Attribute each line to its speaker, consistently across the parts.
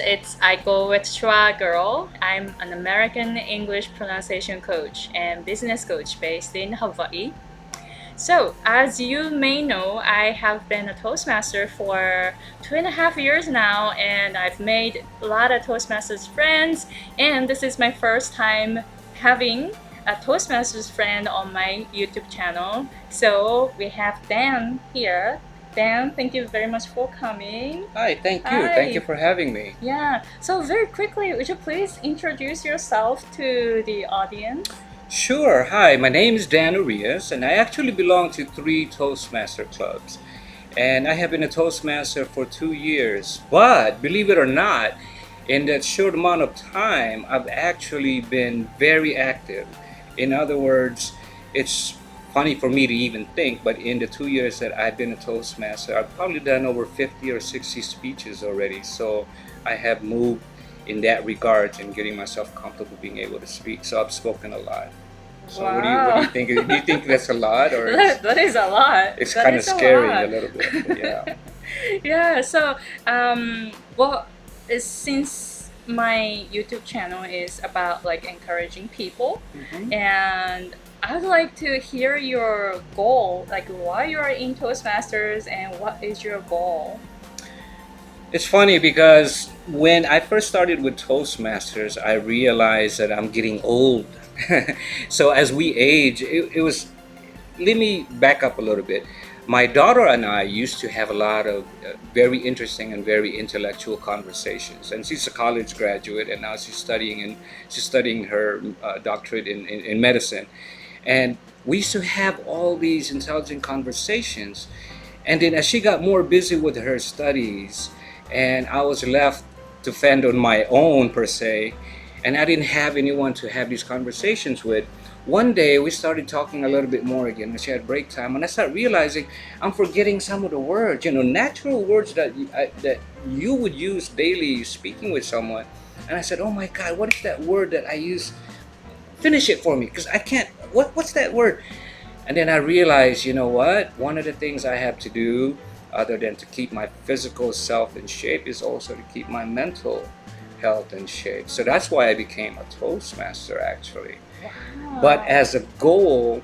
Speaker 1: it's Aiko Hemingway. I'm an American English pronunciation coach and business coach based in Hawaii. So, as you may know, I have been a Toastmaster for 2.5 years now, and I've made a lot of Toastmasters friends, and this is my first time having a Toastmasters friend on my YouTube channel. So, we have Dan here. Dan, thank you very much for coming.
Speaker 2: Hi, thank you.
Speaker 1: Hi.
Speaker 2: Thank you for having me.
Speaker 1: Yeah, so very quickly, would you please introduce yourself to the audience?
Speaker 2: Sure. Hi, my name is Dan Orias, and I actually belong to 3 Toastmaster clubs. And I have been a Toastmaster for 2 years. But believe it or not, in that short amount of time, I've actually been very active. In other words, it's funny for me to even think, but in the 2 years that I've been a Toastmaster, I've probably done over 50 or 60 speeches already. So I have moved in that regard and getting myself comfortable being able to speak. So I've spoken a lot. So
Speaker 1: Wow.
Speaker 2: what do you think? Do you think that's a lot, or
Speaker 1: That is a lot.
Speaker 2: it's
Speaker 1: That
Speaker 2: kind of
Speaker 1: is a
Speaker 2: scary
Speaker 1: lot.
Speaker 2: a little bit? But yeah.
Speaker 1: Yeah, so since my YouTube channel is about like encouraging people, and I'd like to hear your goal, like why you're in Toastmasters and what is your goal?
Speaker 2: It's funny because when I first started with Toastmasters, I realized that I'm getting old. So as we age, it was, let me back up a little bit. My daughter and I used to have a lot of very interesting and very intellectual conversations. And she's a college graduate, and now she's studying her doctorate in medicine. And we used to have all these intelligent conversations. And then as she got more busy with her studies, and I was left to fend on my own per se, and I didn't have anyone to have these conversations with, one day we started talking a little bit more again, and she had break time, and I started realizing I'm forgetting some of the words, natural words that you would use daily speaking with someone. And I said, oh my God, what is that word that I use? Finish it for me, because I can't, what's that word? And then I realized, you know what? One of the things I have to do, other than to keep my physical self in shape, is also to keep my mental health in shape. So that's why I became a Toastmaster, actually.
Speaker 1: Wow.
Speaker 2: But as a goal,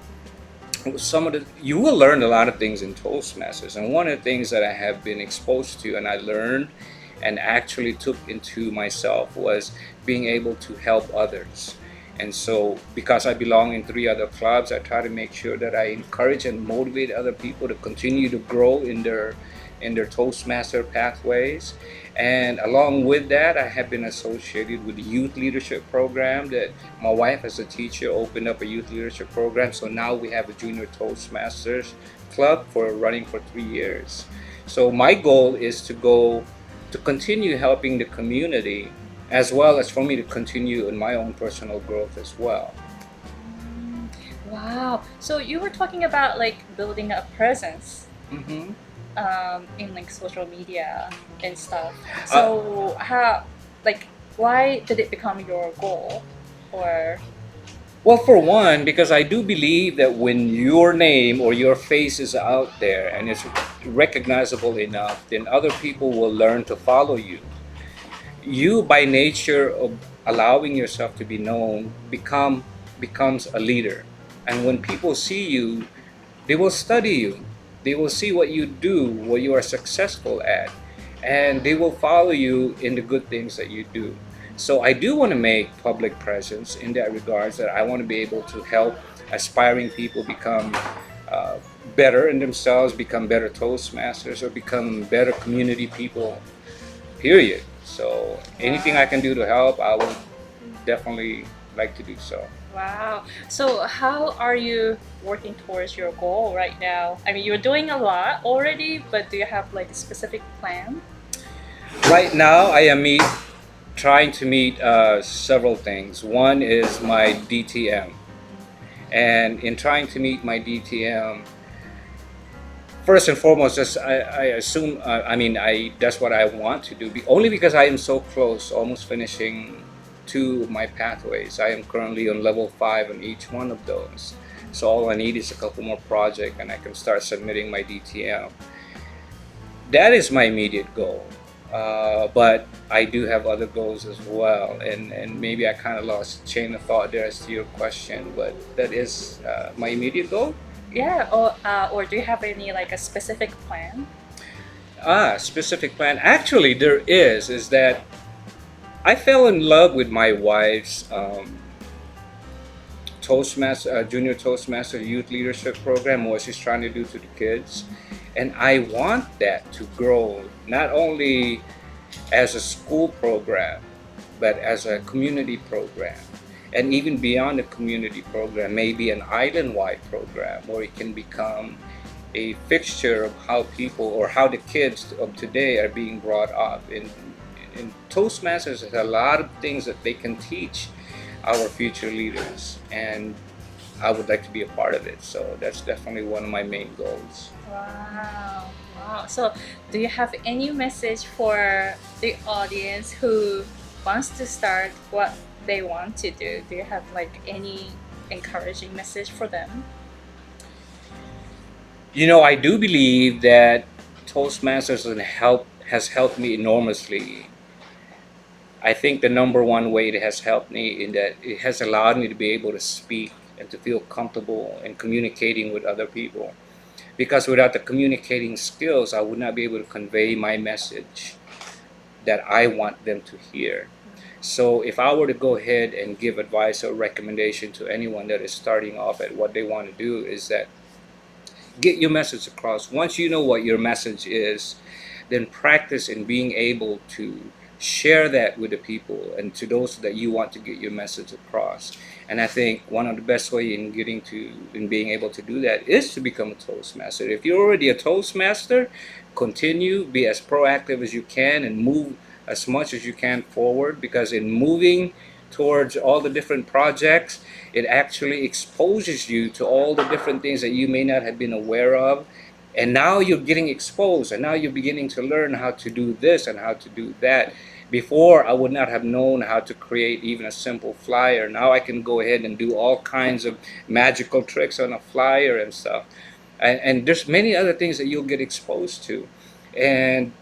Speaker 2: you will learn a lot of things in Toastmasters. And one of the things that I have been exposed to and I learned and actually took into myself was being able to help others. And so because I belong in 3 other clubs, I try to make sure that I encourage and motivate other people to continue to grow in their Toastmaster pathways. And along with that, I have been associated with the youth leadership program that my wife as a teacher opened up a youth leadership program. So now we have a junior Toastmasters club running for 3 years. So my goal is to continue helping the community, as well as for me to continue in my own personal growth as well.
Speaker 1: Wow. So you were talking about like building a presence in like social media and stuff. So why did it become your goal? Or
Speaker 2: Well, for one, because I do believe that when your name or your face is out there and it's recognizable enough, then other people will learn to follow you. You, by nature of allowing yourself to be known, becomes a leader. And when people see you, they will study you. They will see what you do, what you are successful at, and they will follow you in the good things that you do. So I do want to make public presence in that regards, that I want to be able to help aspiring people become better in themselves, become better Toastmasters, or become better community people, period. So anything I can do to help, I would definitely like to do so.
Speaker 1: wow. So how are you working towards your goal right now? I mean, you're doing a lot already, but do you have like a specific plan?
Speaker 2: Right now, I am trying to meet several things. One is my DTM. And in trying to meet my DTM, first and foremost, I assume, that's what I want to do, only because I am so close, almost finishing 2 of my pathways. I am currently on level 5 on each one of those. So all I need is a couple more projects and I can start submitting my DTM. That is my immediate goal. But I do have other goals as well, and maybe I kind of lost chain of thought there as to your question, but that is my immediate goal.
Speaker 1: Yeah, or do you have any like a specific plan?
Speaker 2: Specific plan. Actually, there is that I fell in love with my wife's junior Toastmaster youth leadership program, what she's trying to do to the kids. And I want that to grow not only as a school program, but as a community program. And even beyond the community program, maybe an island-wide program where it can become a fixture of how people or how the kids of today are being brought up. In Toastmasters, there's a lot of things that they can teach our future leaders, and I would like to be a part of it. So that's definitely one of my main goals.
Speaker 1: Wow. Wow. So, do you have any message for the audience who wants to start what they want to do? Do you have like any encouraging message for them?
Speaker 2: You know, I do believe that Toastmasters has helped me enormously. I think the number one way it has helped me in that it has allowed me to be able to speak and to feel comfortable in communicating with other people. Because without the communicating skills, I would not be able to convey my message that I want them to hear. So if I were to go ahead and give advice or recommendation to anyone that is starting off at what they want to do, is that get your message across. Once you know what your message is, then practice in being able to share that with the people and to those that you want to get your message across. And I think one of the best way in being able to do that is to become a Toastmaster. If you're already a Toastmaster, continue, be as proactive as you can and move as much as you can forward, because in moving towards all the different projects, it actually exposes you to all the different things that you may not have been aware of. And now you're getting exposed, and now you're beginning to learn how to do this and how to do that. Before, I would not have known how to create even a simple flyer. Now I can go ahead and do all kinds of magical tricks on a flyer and stuff. And there's many other things that you'll get exposed to. And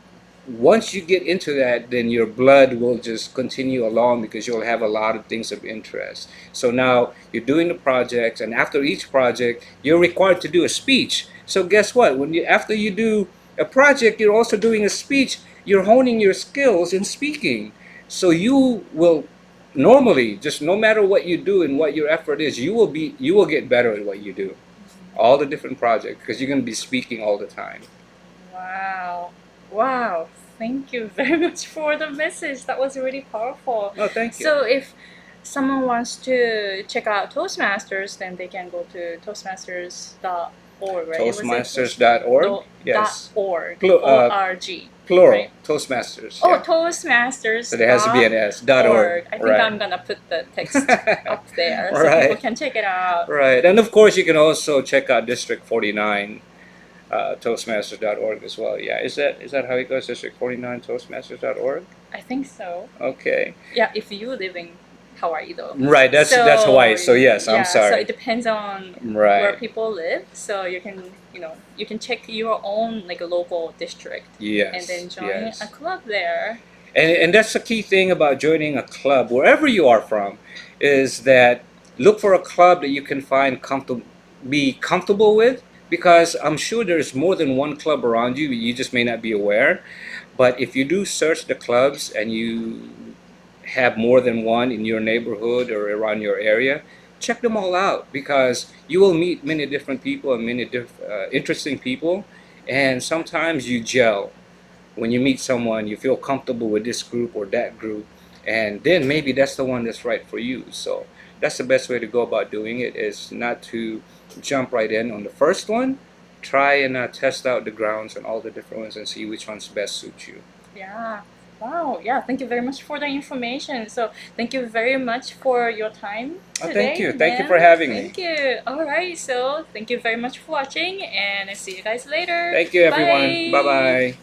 Speaker 2: once you get into that, then your blood will just continue along, because you'll have a lot of things of interest. So now you're doing the projects, and after each project, you're required to do a speech. So guess what? After you do a project, you're also doing a speech. You're honing your skills in speaking. So you will normally, just no matter what you do and what your effort is, you will get better at what you do. All the different projects, because you're going to be speaking all the time.
Speaker 1: Wow. Wow. Thank you very much for the message. That was really powerful.
Speaker 2: Oh, thank you.
Speaker 1: So if someone wants to check out Toastmasters, then they can go to toastmasters.org, right?
Speaker 2: Toastmasters.org? Yes.
Speaker 1: .org.
Speaker 2: Plu- uh,
Speaker 1: O-R-G.
Speaker 2: Plural.
Speaker 1: Right?
Speaker 2: Toastmasters.
Speaker 1: Oh,
Speaker 2: Yeah.
Speaker 1: Toastmasters.
Speaker 2: So there has to be an S. .org.
Speaker 1: I think
Speaker 2: Right.
Speaker 1: I'm gonna put the text up there so
Speaker 2: Right.
Speaker 1: people can check it out.
Speaker 2: Right. And of course, you can also check out District 49. Toastmasters.org as well. Yeah, is that how it goes? District 49 Toastmasters.org.
Speaker 1: I think so.
Speaker 2: Okay.
Speaker 1: Yeah, if you live in Hawaii though.
Speaker 2: Right. That's Hawaii. So yes, I'm sorry.
Speaker 1: So it depends on
Speaker 2: Right.
Speaker 1: where people live. So you can check your own like a local district.
Speaker 2: Yes.
Speaker 1: And then join
Speaker 2: yes.
Speaker 1: a club there.
Speaker 2: And that's the key thing about joining a club, wherever you are from, is that look for a club that you can be comfortable with. Because I'm sure there's more than one club around you, you just may not be aware. But if you do search the clubs and you have more than one in your neighborhood or around your area, check them all out, because you will meet many different people and many interesting people. And sometimes you gel. When you meet someone, you feel comfortable with this group or that group, and then maybe that's the one that's right for you. So that's the best way to go about doing it, is not to jump right in on the first one. Try and test out the grounds and all the different ones and see which ones best suit you.
Speaker 1: Yeah. Wow. Yeah. Thank you very much for the information. So thank you very much for your time today.
Speaker 2: Thank you. Thank you
Speaker 1: Dan.
Speaker 2: for having me.
Speaker 1: Thank you. All right. So thank you very much for watching, and I see you guys later.
Speaker 2: Thank you, everyone. Bye-bye.